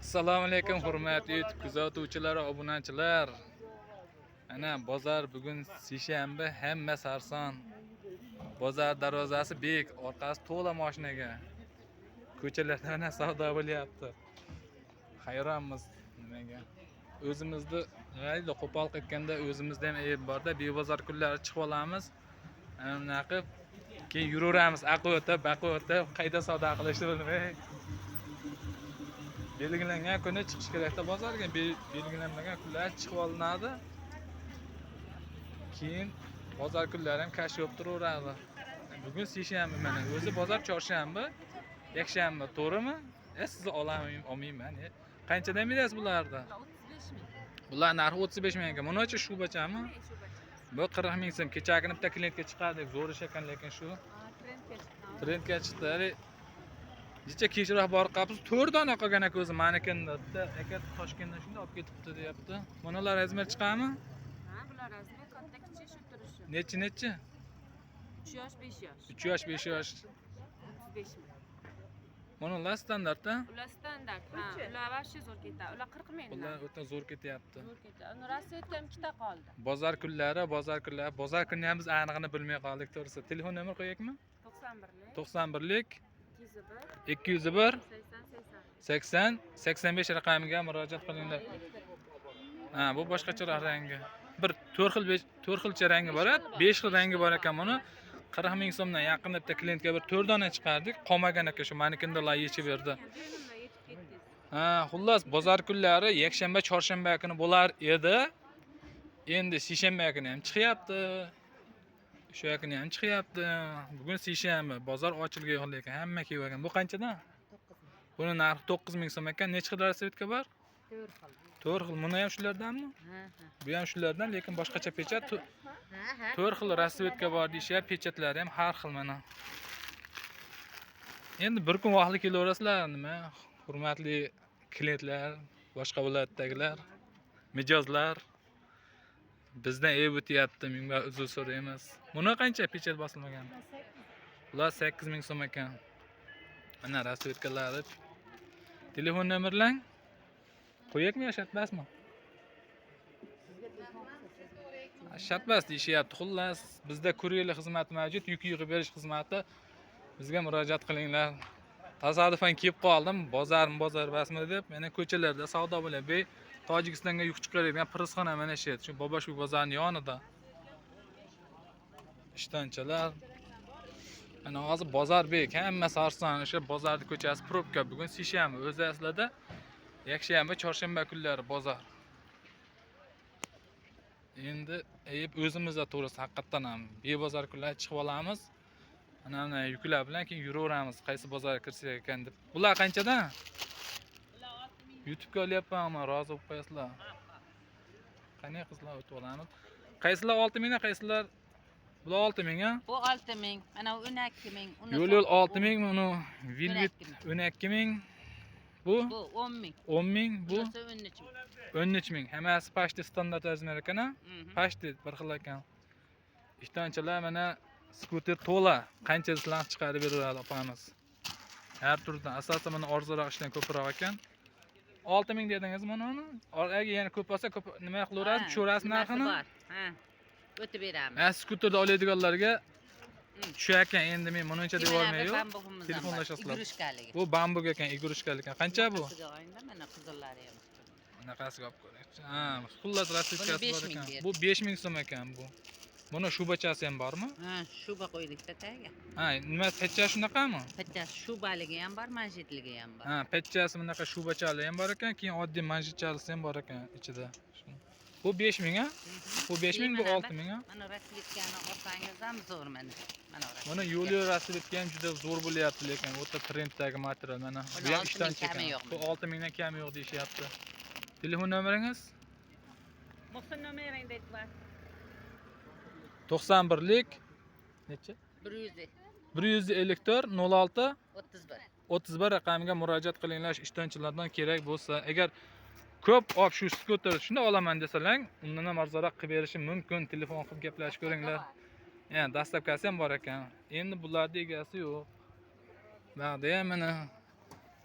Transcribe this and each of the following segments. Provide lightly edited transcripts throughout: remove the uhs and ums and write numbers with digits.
Assalomu alaykum hurmatli YouTube kuzatuvchilar, obunachilar. Ana bozor bugun seshanba, hamma sarson. Bozor darvozasi bek, orqasi to'la mashinaga. Ko'chalarda ana savdo bo'lyapti. Hayronmiz nimaga? O'zimizni g'ayli qo'pol qilganda o'zimizda ham ayb borda, bebozor kunlari chiqib olamiz. Ana qilib keyin yuraveramiz, aql o'tib, baqi o'tib, qayda savdo qilishni bilmay. Belgilangan kuni chiqish kerakda bozorga, belgilanmagan kunlar chiqib olinadi. Keyin bozor kunlari ham kash bo'lib turaveradi. Bugun seshanba mana, o'zi bozor chorshanba, yakshanba, to'g'rimi? Sizni olmayman. Qanchadan berasiz bularni? 35 ming. Bular narxi 35 ming ekan. Bunachi shubachami? Bu 40 ming so'm. Kechagina bitta klientga chiqardik, zo'r ish ekan, lekin shu trendga chiqdi. Necha kechroq borib qolibsiz, 4 dona qolgan ekan o'zi manikinda. Bitta aka Toshkentdan shunday olib ketibdi, deyapti. Bunalar razmer chiqadimi? Ha, bular razmer katta kichik shu turishi. Nechi? 3 yosh, 5 yosh. 3 yosh, 5 yosh. 35 ming. Bunalar standartda? Ular standart. Ha, ular vashcha zo'r ketadi. Ular 40 ming. Ular o'ta zo'r ketyapti. Zo'r ketadi. Uni rasveti ham ikkita qoldi. Bozor kunlari. Bozor kunini ham biz aniqini bilmay qoldik, to'g'risi. Telefon nomer qo'yaylikmi? 91lik 201 80 85 raqamiga murojaat qilinglar. Ha, bu boshqacharoq rangi. Bir 4 xilcha rangi bor, 5 xil rangi bor ekan buni. 40 ming so'mdan yaqin bitta klientga bir 4 dona chiqardik. Qolmagan ekan shu manikinda la yechib berdi. Ha, xullas bozor kunlari yakshanba, chorshanba kuni bo'lar edi. Endi seshanba kuni ham chiqyapti. Shu yakini ham chiqyapti. Bugun seshanba, bozor ochilgan yo'q lekin hamma kelgan. Bu qanchadan? 9 ming. Buni narxi 9 ming so'm ekan. Necha xil rasvetka bor? 4 xil. 4 xil. Buni ham shulardanmi? Ha. Bu ham shulardan, lekin boshqacha pechat. Ha. 4 xil rasvetka bor deyishyapti, pechatlari ham har xil mana. Endi bir kun vaqtli kelaverasizlar, nima? Hurmatli klientlar, boshqa viloyatdagilar, mijozlar. Bizdan ayb o'tyapti, menga uzr so'raymiz. Buni qancha pechat bosilmagan? Bular 8 ming so'm ekan. Mana rasvetkalari. Telefon nomerlang qo'yakmi yo shartmasmi? Shartmas deyishyapti. Xullas, bizda kuryerlik xizmati mavjud, yuk yig'ib berish xizmati. Bizga murojaat qilinglar. Tasodifan kelib qoldim, bozor basmi deb, mana ko'chalarda savdo bo'lyapti. Tojikistonga yuk chiqaradigan pirisxona mana shu yer. Shu Boboshuy bozorining yonida. Ishtonchalar. Ana hozir bozor bek, hamma sarson, o'sha bozorning ko'chasi probka. Bugun seshanba, o'zi aslida yakshanba, chorshanba kunlari bozor. Endi ayb o'zimizda to'g'risi haqiqatan ham bebozor kunlari chiqib olamiz. Ana yuklar bilan keyin yuraveramiz, qaysi bozorga kirsak ekan deb. Bular qanchadan? YouTube'ga olyapmanmi, rozi bo'lib qo'yasizlar. Qanday qizlar o'tib olamiz? Qaysilar 6 mingdan, qaysilar bular 6 ming, ha? Bu 6 ming, mana bu 12 ming. Yo'l 6 ming, uni Velvet 12 ming. Bu 10 ming. 10 ming, bu 13 ming. 13 ming. Hammasi pashti standart razmer ekan, ha? Pashti bir xil ekan. Ishtonchalar mana skuter to'la, qancha sizlar chiqarib beradi opamiz. Har turdan asosan mana orzuroq ishdan ko'proq ekan. 6 ming dedingiz mana uni. Agar yana ko'p bo'lsa, ko'p nima qilaveradi? Tushirasiz narxini? Ha. O'tib beramiz. Skuterda oladiganlarga tushayotgan, endi men buncha deb olmayman. Telefonlashasizlar. Igrushkalik. Bu bambuk ekan, igrushkalik ekan. Qancha bu? Mana qizillari ham. Bunaqasiga olib ko'raylik. Ha, xullas rasvetkasi bor ekan. 5 Bu 5 ming so'm ekan bu. Buni shubachasi ham bormi? Ha, shuba qo'ydikda tagiga. Ha, nima petcha shunaqami? Petchasi shubaligi ham bor, manjetligi ham bor. Ha, petchasi bunaqa shubachali ham bor ekan, keyin oddiy manjetchalisi ham bor ekan ichida. Bu 5 ming, ha? Bu 5 ming, bu 6 ming, ha? Mana rasvetkani olsangiz ham zo'r mana. Mana yo'l rasvetka ham juda zo'r bo'lyapti, lekin o'ta trenddagi material mana. Bu ham ishdan chiqqan. Bu 6 mingdan kam yo'q deyishyapti. Telefon nomeringiz? Muhsin nomeringizni aytib 91lik necha? 100 154 06 31. 31 raqamiga murojaat qilinglar, ishtonchilardan kerak bo'lsa. Agar ko'p olib shu skuter shunda olaman desalar, undan ham arzonroq qilib berishim mumkin. Telefon qilib gaplashib ko'ringlar. Yani dastlabkasi ham bor ekan. Endi bularning egasi yo'q. Ba'da ham mana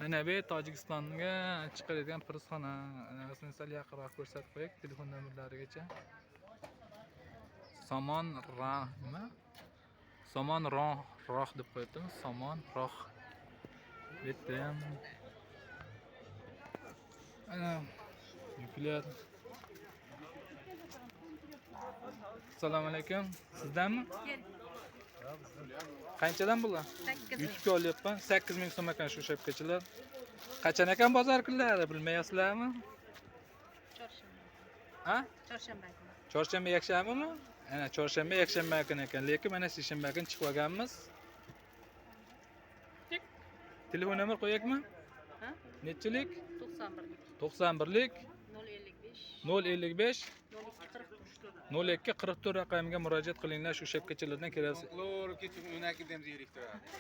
Mana bu Tojikistonga chiqaradigan pirsxona. Anasini sal yaqinroq ko'rsatib qo'ying telefon nomerlarigacha. Somon nima? Somon roh deb qo'yibdimi? Somon roh. Bitta ham. Ana yuklar. Assalomu alaykum. Sizdanmi? Qanchadan bular? 8 Yutib olyapman. 8000 so'm ekan shu shapkachilar. Qachon ekan bozor kunlari bilmayapsizlarmi? Ha? Chorshanba. Chorshanba yakshanbami? Ana chorshanba yakshanba kuni ekan, lekin mana seshanba kuni chiqib olganmiz. Telefon nomer qo'yaylikmi? Ha? Nechilik? 91lik. 91lik 055 055 0244 raqamiga murojaat qilinglar. Shu shapkachilardan kelasiz.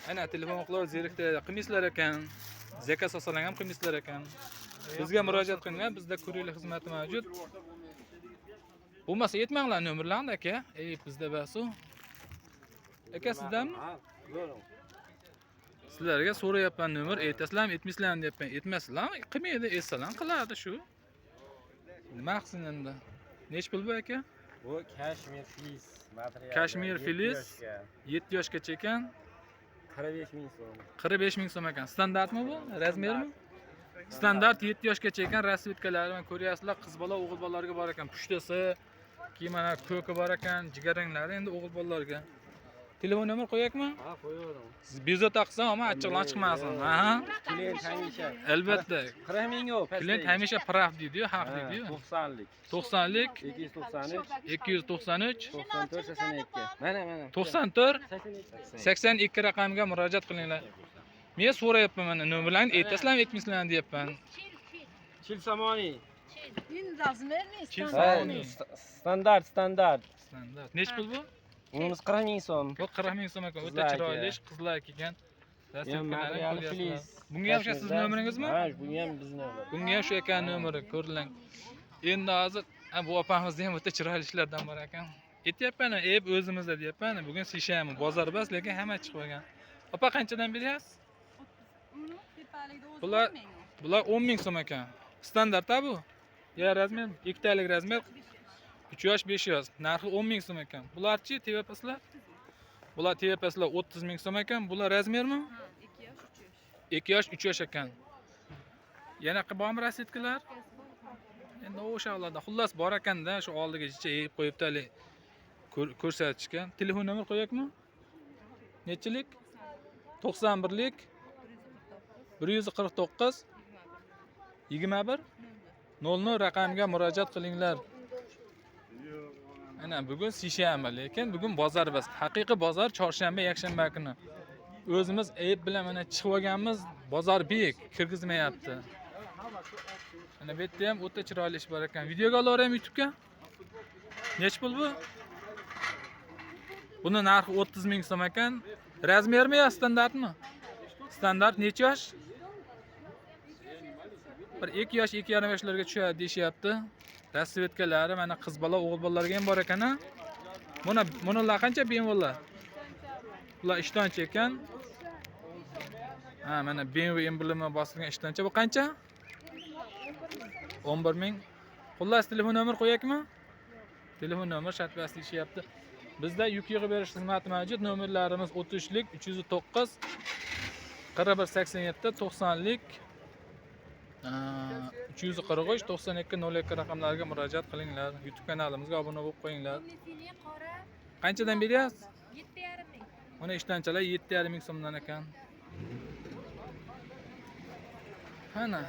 Ana telefon o'qlar zeriktiradi. Qilmislar ekan. Zakaz sosalar ham qilmislar ekan. Bizga murojaat qilinglar. Bizda kurierlik xizmati mavjud. Bo'lmasa yetmanglar nomerlarni aka. Bizda basu. Aka sizdanmi? Sizlarga so'rayapman nomer, aytasizlarmi, aytmaysizlarmi deyapman. Aytmasizlarmi? Qilmaydi, aytsalar qiladi shu. Nima qilsin endi? Nech pul bu aka? Bu Kashmir filiz materiali. Kashmir filiz 7 yoshgacha ekan. 45000 so'm. 45000 so'm ekan. Standartmi bu? Razmermi? Standart 7 yoshgacha ekan. Rasvetkalari mana ko'ryapsizlar, qiz bola, o'g'il bolalarga bor ekan. Pushtasi, keyin mana ko'ki bor ekan, jigaranglari endi o'g'il bolalarga. Telefon nomer qo'yaylikmi? Ha, qo'yaverim. Siz bezot taqsan, ammo achchiqlan chiqmasin. Ha? Klient hamisha. Albatta. 40000 yo'q. Klient hamisha praf deydi-yu, haq deydi-yu. 90lik. 90lik 293 293 94 82. Mana. 94 82. 82 raqamiga murojaat qilinglar. Men so'rayapman mana nomerlarni aytasizlarmi, aytmaysizlarmi deyapman. Chil samoni. Chil Ha, samoni. standart. Standart. Nech pul bu? Bunimiz 40000 so'm. Bu 40000 so'm ekan. O'ta Qizlar chiroyli, aka. qizlar kelgan. Materiali filiz. Bunga ham shu siz nomeringizmi? Ha, bunga ham bizni nomer. Bunga ham shu ekan nomeri, ko'rilang. Endi hozir bu opamizda ham o'ta chiroyli ishlardan bor ekan. Aytyapman, o'zimizda deyapman. Bugun seshanba, bozor bas, lekin hamma chiqib olgan. Opa qanchadan beryapsiz? Bular 10000 so'm ekan. Standart-a bu? Ya razmer, ikkitalik razmer. 3 yosh, 5 yosh. Narxi 10000 so'm ekan. Bularchi TVPslar? Bular TVPslar 30000 so'm ekan. Bular razmermi? 2 yosh, 3 yosh ekan. Yana qilbom rasitkalar? Endi o'shalarda xullas bor ekanda, shu oldigacha yeyib qo'yibdi ko'rsatishgan. Telefon nomer qo'yaylikmi? Nechilik? 91lik 149 21 00 raqamiga murojaat qilinglar. Ana bugun seshanba, lekin bugun bozor bas. Haqiqiy bozor chorshanba, yakshanba kuni. O'zimiz ayb bilan mana chiqib olganmiz, bozor bek, kirgizmayapti. Ana bu yerda ham o'ta chiroyli ish bor ekan. Videoga olaveraymi YouTube'ga? Nech pul bu? Buni narxi 30000 so'm ekan. Razmermi yo standartmi? Standart necha yosh? Bir 2 yosh, 2,5 yoshlarga tushadi deyapti. Rasvetkalari mana qiz bola, o'g'il bolalarga ham bor ekan-a. Bunalar qancha BMW? Bular ishtonchi ekan. Ha, mana BMW emblemi bosilgan ishtonchi. Bu qancha? 11000. Xullas telefon nomer qo'yaylikmi? Telefon nomer shart bas deyapti. Bizda yuk yig'ib berish xizmati mavjud. Nomerlarimiz 33lik 309 4187 90lik 343 92 02 raqamlariga murojaat qilinglar. YouTube kanalimizga obuna bo'lib qo'yinglar. Qanchadan beryapsiz? 7,5 ming. Mana ishtonchalar 7,5 ming so'mdan ekan. Ana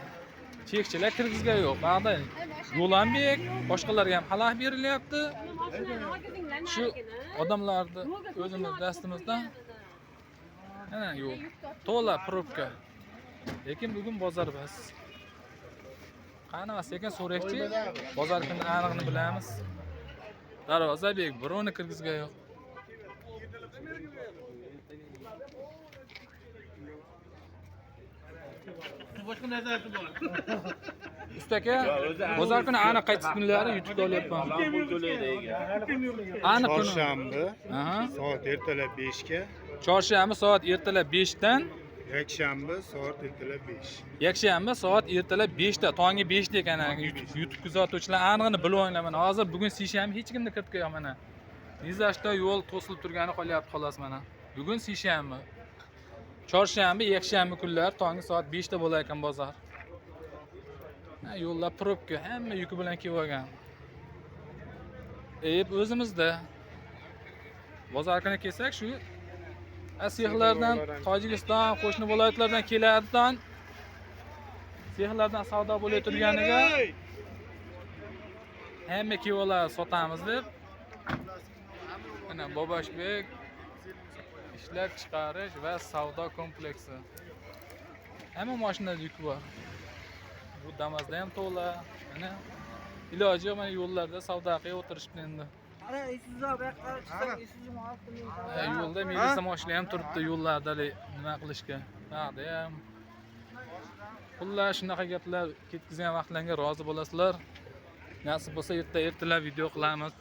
chekchilar kirgizga yo'q. Bag'da yo'l ham bek, boshqalarga ham xalaq berilyapti. Shu odamlarni o'zimiz dastimizdan ana yo'q. To'la probka. Lekin bugun bozor bas. Qani sekin so'raychi. Bozor kuni aniqni bilamiz. Darvoza bek, birovni kirgizga yo'q. Boshqa narsasi bor. Ustaka, bozor kuni aniq qaysi kunlari YouTube'da olyapman. Aniq kuni. Chorshanba Aha. soat ertalab 5 ga, Chorshanba soat ertalab 5 dan yakshanba soat ertalab 5. Yakshanba soat ertalab 5 ta, tongi 5 ta ekan. YouTube kuzatuvchilar aniqini bilib olinglar mana. Hozir bugun seshanba hech kimni kiritib qo'yam mana. Nizashda yo'l to'silib turgani qolyapti xolos mana. Bugun seshanba. Chorshanba, yakshanba kunlar tongi soat 5 ta bo'lar ekan bozor. Yo'llar probka, hamma yuki bilan kelib olgan. O'zimizda bozor kuni kelsak shu sexlardan, Tojikiston, qo'shni viloyatlardan keladigan sexlardan savdo bo'lib turganiga hamma kivolar sotamiz deb mana Boboshbek ishlab chiqarish va savdo kompleksi. Hamma mashinada yuk bor. Bu Damas'da ham to'la. Mana iloji yo'q, mana yo'llarda savdo qilib o'tirishibdi endi. Ana Isuzu bu yoqqa chiqsak Isuzu olib Yo'lda militsiya mashinalari ham turibdi yo'llarda nima qilishga. Haqda ham. Xullas shunaqa gaplar ketkizgan vaqtlarga rozi bo'lasizlar. Nasib bo'lsa ertalab video qilamiz.